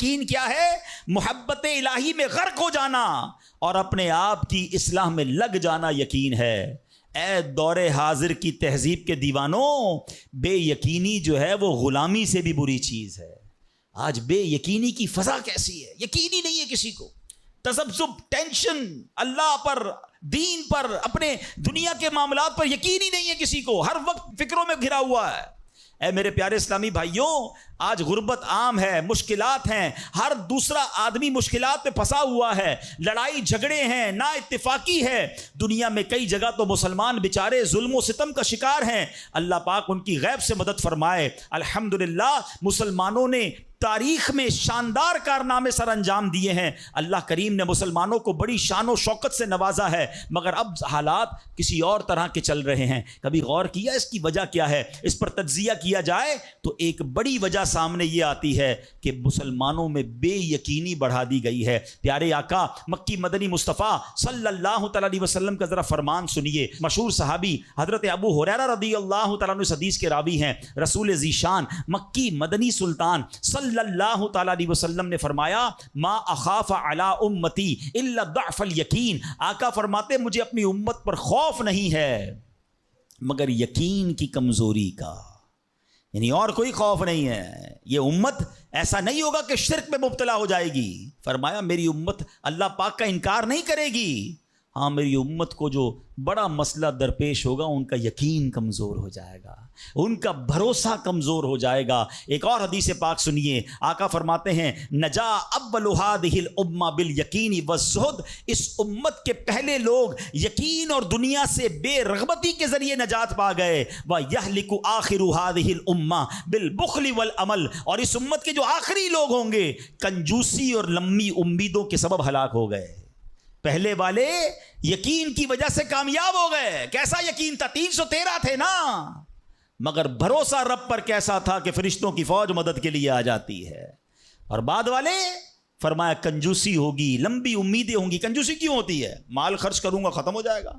یقین کیا ہے؟ محبت الہی میں غرق ہو جانا اور اپنے آپ کی اصلاح میں لگ جانا یقین ہے۔ اے دور حاضر کی تہذیب کے دیوانوں، بے یقینی جو ہے وہ غلامی سے بھی بری چیز ہے۔ آج بے یقینی کی فضا کیسی ہے؟ یقین ہی نہیں ہے کسی کو، تذبذب، ٹینشن، اللہ پر، دین پر، اپنے دنیا کے معاملات پر یقین ہی نہیں ہے کسی کو، ہر وقت فکروں میں گھرا ہوا ہے۔ اے میرے پیارے اسلامی بھائیوں، آج غربت عام ہے، مشکلات ہیں، ہر دوسرا آدمی مشکلات میں پھنسا ہوا ہے، لڑائی جھگڑے ہیں، نا اتفاقی ہے، دنیا میں کئی جگہ تو مسلمان بیچارے ظلم و ستم کا شکار ہیں۔ اللہ پاک ان کی غیب سے مدد فرمائے۔ الحمدللہ مسلمانوں نے تاریخ میں شاندار کارنامے سر انجام دیے ہیں، اللہ کریم نے مسلمانوں کو بڑی شان و شوکت سے نوازا ہے، مگر اب حالات کسی اور طرح کے چل رہے ہیں۔ کبھی غور کیا اس کی وجہ کیا ہے؟ اس پر تجزیہ کیا جائے تو ایک بڑی وجہ سامنے یہ آتی ہے کہ مسلمانوں میں بے یقینی بڑھا دی گئی ہے۔ پیارے آقا مکی مدنی مصطفیٰ صلی اللہ تعالی علیہ وسلم کا ذرا فرمان سنیے۔ مشہور صحابی حضرت ابو ہریرہ رضی اللہ تعالیٰ عنہ اس حدیث کے راوی ہیں، رسول ذیشان مکی مدنی سلطان صلی اللہ تعالیٰ علیہ وسلم نے فرمایا، ما اخاف علی امتی الا ضعف الیقین۔ آقا فرماتے مجھے اپنی امت پر خوف نہیں ہے مگر یقین کی کمزوری کا، یعنی اور کوئی خوف نہیں ہے۔ یہ امت ایسا نہیں ہوگا کہ شرک میں مبتلا ہو جائے گی، فرمایا میری امت اللہ پاک کا انکار نہیں کرے گی، ہاں میری امت کو جو بڑا مسئلہ درپیش ہوگا ان کا یقین کمزور ہو جائے گا، ان کا بھروسہ کمزور ہو جائے گا۔ ایک اور حدیث پاک سنیے، آقا فرماتے ہیں نجا اول هذه الامه بالیقین والزہد، اس امت کے پہلے لوگ یقین اور دنیا سے بے رغبتی کے ذریعے نجات پا گئے، ویہلک آخر هذه الامه بالبخل والعمل، اور اس امت کے جو آخری لوگ ہوں گے کنجوسی اور لمبی امیدوں کے سبب ہلاک ہو گئے۔ پہلے والے یقین کی وجہ سے کامیاب ہو گئے۔ کیسا یقین تھا؟ 313 تھے نا، مگر بھروسہ رب پر کیسا تھا کہ فرشتوں کی فوج مدد کے لیے آ جاتی ہے۔ اور بعد والے فرمایا کنجوسی ہوگی، لمبی امیدیں ہوں گی۔ کنجوسی کیوں ہوتی ہے؟ مال خرچ کروں گا ختم ہو جائے گا،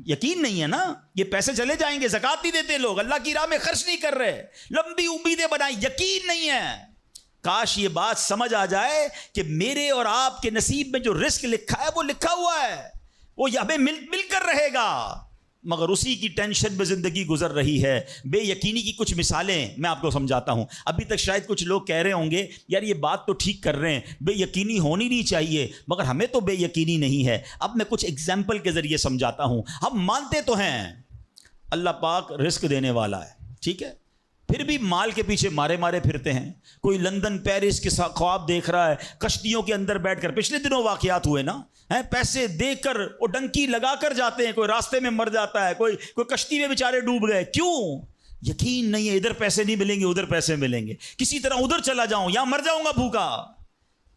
یقین نہیں ہے نا، یہ پیسے چلے جائیں گے، زکوٰۃ نہیں دیتے لوگ، اللہ کی راہ میں خرچ نہیں کر رہے، لمبی امیدیں بنائی، یقین نہیں ہے۔ کاش یہ بات سمجھ آ جائے کہ میرے اور آپ کے نصیب میں جو رزق لکھا ہے وہ لکھا ہوا ہے، وہ ہمیں مل کر رہے گا، مگر اسی کی ٹینشن میں زندگی گزر رہی ہے۔ بے یقینی کی کچھ مثالیں میں آپ کو سمجھاتا ہوں۔ ابھی تک شاید کچھ لوگ کہہ رہے ہوں گے یار یہ بات تو ٹھیک کر رہے ہیں، بے یقینی ہونی نہیں چاہیے، مگر ہمیں تو بے یقینی نہیں ہے۔ اب میں کچھ ایگزامپل کے ذریعے سمجھاتا ہوں۔ ہم مانتے تو ہیں اللہ پاک رزق دینے والا ہے، ٹھیک ہے، پھر بھی مال کے پیچھے مارے پھرتے ہیں۔ کوئی لندن پیرس کے خواب دیکھ رہا ہے، کشتیوں کے اندر بیٹھ کر، پچھلے دنوں واقعات ہوئے نا، پیسے دے کر وہ ڈنکی لگا کر جاتے ہیں، کوئی راستے میں مر جاتا ہے، کوئی کشتی میں بیچارے ڈوب گئے۔ کیوں؟ یقین نہیں ہے ادھر پیسے نہیں ملیں گے، ادھر پیسے ملیں گے، کسی طرح ادھر چلا جاؤں یا مر جاؤں گا بھوکا۔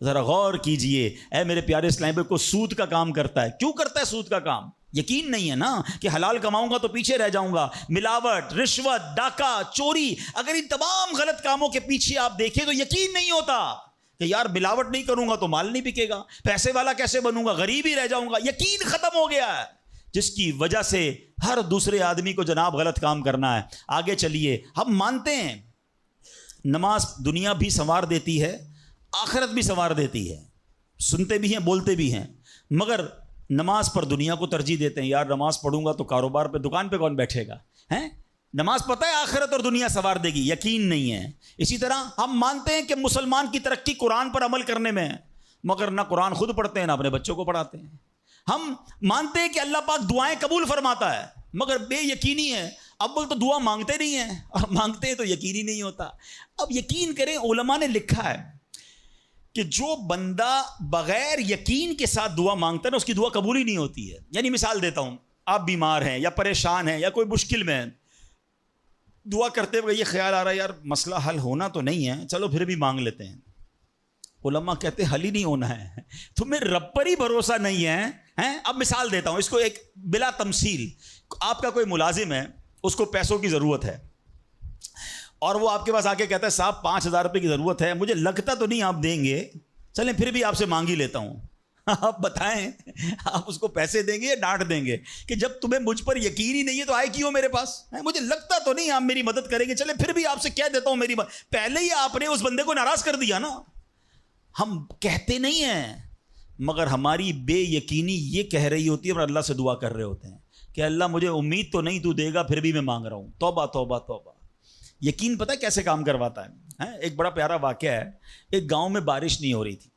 ذرا غور کیجئے، اے میرے پیارے اسلام بھائی، کو سود کا کام کرتا ہے، کیوں کرتا ہے سود کا کام؟ یقین نہیں ہے نا کہ حلال کماؤں گا تو پیچھے رہ جاؤں گا۔ ملاوٹ، رشوت، ڈاکہ، چوری، اگر ان تمام غلط کاموں کے پیچھے آپ دیکھیں تو یقین نہیں ہوتا کہ یار ملاوٹ نہیں کروں گا تو مال نہیں بکے گا، پیسے والا کیسے بنوں گا، غریب ہی رہ جاؤں گا۔ یقین ختم ہو گیا ہے، جس کی وجہ سے ہر دوسرے آدمی کو جناب غلط کام کرنا ہے۔ آگے چلیے، ہم مانتے ہیں نماز دنیا بھی سنوار دیتی ہے، آخرت بھی سنوار دیتی ہے، سنتے بھی ہیں بولتے بھی ہیں، مگر نماز پر دنیا کو ترجیح دیتے ہیں۔ یار نماز پڑھوں گا تو کاروبار پہ، دکان پہ کون بیٹھے گا؟ نماز پتہ ہے آخرت اور دنیا سنوار دے گی، یقین نہیں ہے۔ اسی طرح ہم مانتے ہیں کہ مسلمان کی ترقی قرآن پر عمل کرنے میں ہے، مگر نہ قرآن خود پڑھتے ہیں نہ اپنے بچوں کو پڑھاتے ہیں۔ ہم مانتے ہیں کہ اللہ پاک دعائیں قبول فرماتا ہے، مگر بے یقینی ہے، اول تو دعا مانگتے نہیں ہیں اور مانگتے ہیں تو یقینی نہیں ہوتا۔ اب یقین کریں، علماء نے لکھا ہے کہ جو بندہ بغیر یقین کے ساتھ دعا مانگتا ہے نا، اس کی دعا قبول ہی نہیں ہوتی ہے۔ یعنی مثال دیتا ہوں، آپ بیمار ہیں یا پریشان ہیں یا کوئی مشکل میں ہیں، دعا کرتے ہوئے یہ خیال آ رہا ہے یار مسئلہ حل ہونا تو نہیں ہے، چلو پھر بھی مانگ لیتے ہیں۔ علماء کہتے ہیں حل ہی نہیں ہونا ہے، تمہیں رب پر ہی بھروسہ نہیں ہے۔ اب مثال دیتا ہوں اس کو ایک بلا تمثیل، آپ کا کوئی ملازم ہے، اس کو پیسوں کی ضرورت ہے اور وہ آپ کے پاس آ کے کہتا ہے صاحب 5,000 روپے کی ضرورت ہے، مجھے لگتا تو نہیں آپ دیں گے، چلیں پھر بھی آپ سے مانگ ہی لیتا ہوں۔ آپ بتائیں آپ اس کو پیسے دیں گے یا ڈانٹ دیں گے کہ جب تمہیں مجھ پر یقین ہی نہیں ہے تو آئے کیوں میرے پاس؟ مجھے لگتا تو نہیں آپ میری مدد کریں گے، چلیں پھر بھی آپ سے کہہ دیتا ہوں میری مدد۔ پہلے ہی آپ نے اس بندے کو ناراض کر دیا نا۔ ہم کہتے نہیں ہیں مگر ہماری بے یقینی یہ کہہ رہی ہوتی ہے اور اللہ سے دعا کر رہے ہوتے ہیں کہ اللہ مجھے امید تو نہیں تو دے گا پھر بھی میں مانگ رہا ہوں. توبہ توبہ توبہ. یقین پتہ ہے کیسے کام کرواتا ہے؟ ایک بڑا پیارا واقعہ ہے. ایک گاؤں میں بارش نہیں ہو رہی تھی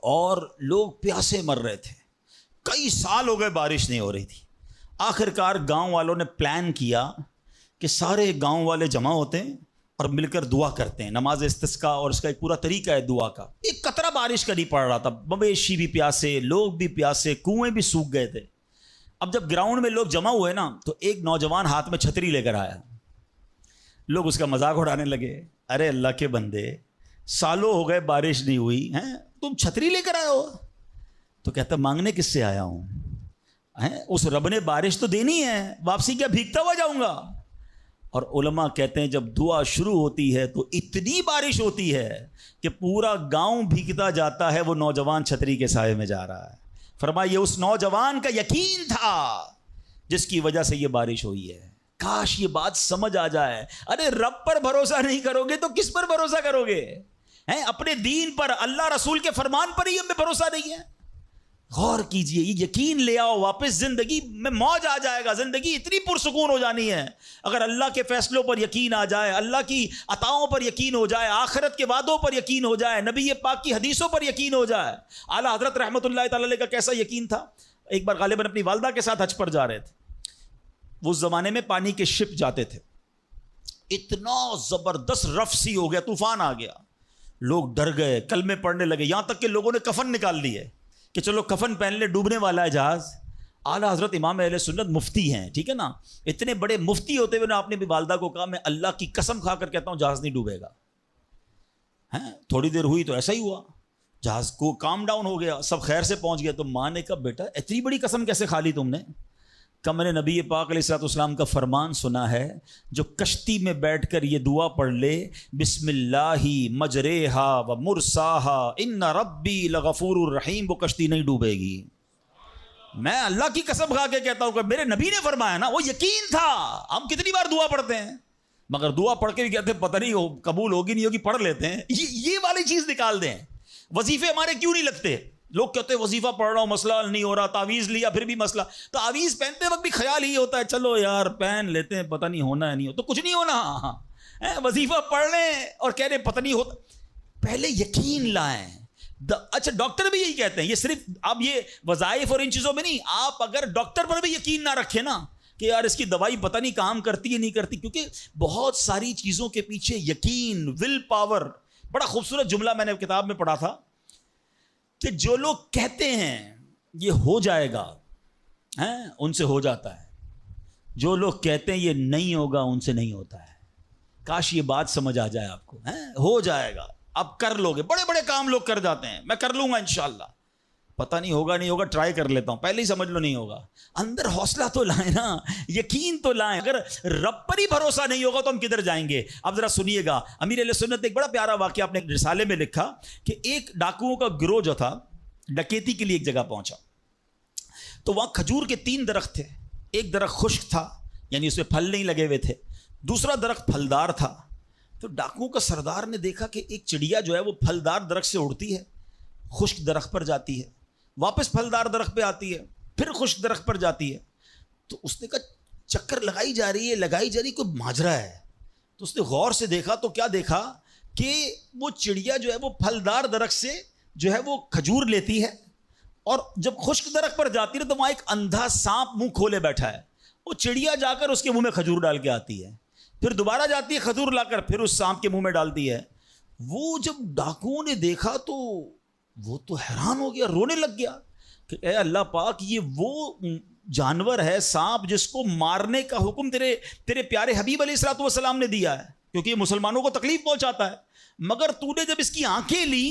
اور لوگ پیاسے مر رہے تھے. کئی سال ہو گئے بارش نہیں ہو رہی تھی. آخر کار گاؤں والوں نے پلان کیا کہ سارے گاؤں والے جمع ہوتے ہیں اور مل کر دعا کرتے ہیں. نماز استسقاء اور اس کا ایک پورا طریقہ ہے دعا کا. ایک قطرہ بارش کا نہیں پڑ رہا تھا. مویشی بھی پیاسے, لوگ بھی پیاسے, کنویں بھی سوکھ گئے تھے. اب جب گراؤنڈ میں لوگ جمع ہوئے نا تو ایک نوجوان ہاتھ میں چھتری لے کر آیا. لوگ اس کا مذاق اڑانے لگے. ارے اللہ کے بندے, سالوں ہو گئے بارش نہیں ہوئی ہیں, تم چھتری لے کر آئے ہو؟ تو کہتا مانگنے کس سے آیا ہوں؟ اس رب نے بارش تو دینی ہے, واپسی کیا بھیگتا ہوا جاؤں گا؟ اور علماء کہتے ہیں جب دعا شروع ہوتی ہے تو اتنی بارش ہوتی ہے کہ پورا گاؤں بھیگتا جاتا ہے, وہ نوجوان چھتری کے سائے میں جا رہا ہے. فرمایا یہ اس نوجوان کا یقین تھا جس کی وجہ سے یہ بارش ہوئی ہے. کاش یہ بات سمجھ آ جائے. ارے رب پر بھروسہ نہیں کرو گے تو کس پر بھروسہ کرو گے؟ اپنے دین پر, اللہ رسول کے فرمان پر ہی ہمیں بھروسہ نہیں ہے. غور کیجئے, یہ یقین لے آؤ واپس, زندگی میں موج آ جائے گا. زندگی اتنی پرسکون ہو جانی ہے اگر اللہ کے فیصلوں پر یقین آ جائے, اللہ کی عطاؤں پر یقین ہو جائے, آخرت کے وعدوں پر یقین ہو جائے, نبی پاک کی حدیثوں پر یقین ہو جائے. اعلیٰ حضرت رحمۃ اللہ تعالی علیہ کا کیسا یقین تھا. ایک بار غالباً اپنی والدہ کے ساتھ حج پر جا رہے تھے. وہ اس زمانے میں پانی کے شپ جاتے تھے. اتنا زبردست رف سی ہو گیا, طوفان آ گیا, لوگ ڈر گئے, کلمے پڑھنے لگے, یہاں تک کہ لوگوں نے کفن نکال لیے کہ چلو کفن پہن لے, ڈوبنے والا ہے جہاز. اعلیٰ حضرت امام اہل سنت مفتی ہیں, ٹھیک ہے نا, اتنے بڑے مفتی ہوتے ہوئے آپ نے بھی والدہ کو کہا میں اللہ کی قسم کھا کر کہتا ہوں جہاز نہیں ڈوبے گا. تھوڑی دیر ہوئی تو ایسا ہی ہوا, جہاز کو کام ڈاؤن ہو گیا, سب خیر سے پہنچ گیا. تو ماں نے کہا بیٹا اتنی بڑی قسم کیسے کھا لی تم نے؟ کہ میں نے نبی پاک علیہ الصلوۃ والسلام کا فرمان سنا ہے, جو کشتی میں بیٹھ کر یہ دعا پڑھ لے, بسم اللہ مجریہا و مرساہا ان ربی لغفور الرحیم, وہ کشتی نہیں ڈوبے گی. میں اللہ کی قسم کھا کے کہتا ہوں کہ میرے نبی نے فرمایا نا, وہ یقین تھا. ہم کتنی بار دعا پڑھتے ہیں مگر دعا پڑھ کے بھی کہتے ہیں پتہ نہیں قبول ہوگی نہیں ہوگی, پڑھ لیتے ہیں. یہ والی چیز نکال دیں. وظیفے ہمارے کیوں نہیں لگتے؟ لوگ کہتے ہیں وظیفہ پڑھ رہا ہوں مسئلہ حل نہیں ہو رہا, تعویذ لیا پھر بھی مسئلہ. تعویذ پہنتے وقت بھی خیال ہی ہوتا ہے چلو یار پہن لیتے ہیں, پتہ نہیں ہونا ہے نہیں ہو تو کچھ نہیں ہونا. وظیفہ پڑھ لیں اور کہہ رہے پتہ نہیں ہوتا. پہلے یقین لائیں. اچھا ڈاکٹر بھی یہی کہتے ہیں, یہ صرف اب یہ وظائف اور ان چیزوں میں نہیں, آپ اگر ڈاکٹر پر بھی یقین نہ رکھیں نا کہ یار اس کی دوائی پتہ نہیں کام کرتی ہے نہیں کرتی, کیونکہ بہت ساری چیزوں کے پیچھے یقین, ول پاور. بڑا خوبصورت جملہ میں نے کتاب میں پڑھا تھا کہ جو لوگ کہتے ہیں یہ ہو جائے گا ان سے ہو جاتا ہے, جو لوگ کہتے ہیں یہ نہیں ہوگا ان سے نہیں ہوتا ہے. کاش یہ بات سمجھ آ جائے آپ کو. ہو جائے گا, اب کر لو گے. بڑے بڑے کام لوگ کر جاتے ہیں, میں کر لوں گا انشاءاللہ, پتہ نہیں ہوگا نہیں ہوگا, ٹرائی کر لیتا ہوں, پہلے ہی سمجھ لو نہیں ہوگا. اندر حوصلہ تو لائیں نا, یقین تو لائیں. اگر رب پر ہی بھروسہ نہیں ہوگا تو ہم کدھر جائیں گے؟ اب ذرا سنیے گا, امیر اہل سنت نے ایک بڑا پیارا واقعہ اپنے رسالے میں لکھا کہ ایک ڈاکوؤں کا گروہ جو تھا ڈکیتی کے لیے ایک جگہ پہنچا. تو وہاں کھجور کے 3 درخت تھے. ایک درخت خشک تھا, یعنی اس میں پھل نہیں لگے ہوئے تھے. دوسرا درخت پھلدار تھا. تو ڈاکوؤں کا سردار نے دیکھا کہ ایک چڑیا جو ہے وہ پھلدار درخت سے اڑتی ہے, خشک درخت پر جاتی ہے, واپس پھلدار درخت پہ آتی ہے, پھر خشک درخت پر جاتی ہے. تو اس نے کہا چکر لگائی جا رہی ہے, کوئی ماجرا ہے. تو اس نے غور سے دیکھا تو کیا دیکھا کہ وہ چڑیا جو ہے وہ پھلدار درخت سے جو ہے وہ کھجور لیتی ہے, اور جب خشک درخت پر جاتی ہے تو وہاں ایک اندھا سانپ منہ کھولے بیٹھا ہے. وہ چڑیا جا کر اس کے منہ میں کھجور ڈال کے آتی ہے, پھر دوبارہ جاتی ہے کھجور لا کر پھر اس سانپ کے منہ میں ڈالتی ہے. وہ جب ڈاکوؤں نے دیکھا تو وہ تو حیران ہو گیا, رونے لگ گیا کہ اے اللہ پاک, یہ وہ جانور ہے سانپ جس کو مارنے کا حکم تیرے پیارے حبیب علیہ الصلوۃ والسلام نے دیا ہے, کیونکہ یہ مسلمانوں کو تکلیف پہنچاتا ہے. مگر تو نے جب اس کی آنکھیں لی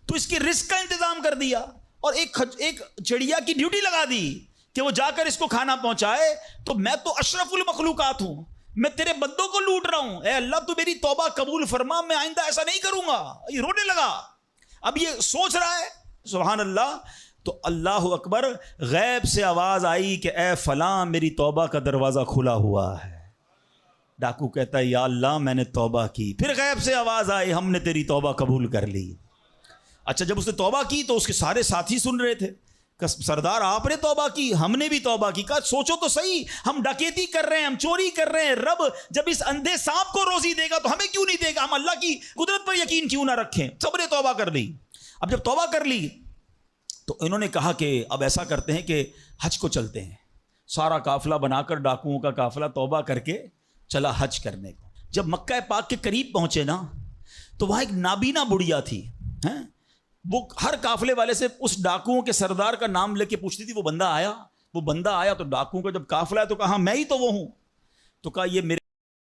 تو اس کے رزق کا انتظام کر دیا, اور ایک چڑیا کی ڈیوٹی لگا دی کہ وہ جا کر اس کو کھانا پہنچائے. تو میں تو اشرف المخلوقات ہوں, میں تیرے بندوں کو لوٹ رہا ہوں, اے اللہ تو میری توبہ قبول فرما, میں آئندہ ایسا نہیں کروں گا. یہ رونے لگا. اب یہ سوچ رہا ہے سبحان اللہ. تو اللہ اکبر, غیب سے آواز آئی کہ اے فلاں میری توبہ کا دروازہ کھلا ہوا ہے. ڈاکو کہتا ہے یا اللہ میں نے توبہ کی. پھر غیب سے آواز آئی ہم نے تیری توبہ قبول کر لی. اچھا جب اس نے توبہ کی تو اس کے سارے ساتھی سن رہے تھے کہ سردار آپ نے توبہ کی، ہم نے بھی توبہ کی. کہا سوچو تو صحیح، ہم ڈکیتی کر رہے ہیں، ہم چوری کر رہے ہیں، رب جب اس اندھے سانپ کو روزی دے گا تو ہمیں کیوں نہیں دے گا؟ ہم اللہ کی قدرت پر یقین کیوں نہ رکھیں؟ سب نے توبہ کر لی. اب جب توبہ کر لی تو انہوں نے کہا کہ اب ایسا کرتے ہیں کہ حج کو چلتے ہیں. سارا قافلہ بنا کر ڈاکوؤں کا قافلہ توبہ کر کے چلا حج کرنے کو. جب مکہ پاک کے قریب پہنچے نا تو وہاں ایک نابینا بڑھیا تھی، وہ ہر قافلے والے سے اس ڈاکوؤں کے سردار کا نام لے کے پوچھتی تھی. وہ بندہ آیا تو ڈاکوؤں کا جب قافلہ ہے تو کہا میں ہی تو وہ ہوں. تو کہا یہ میرے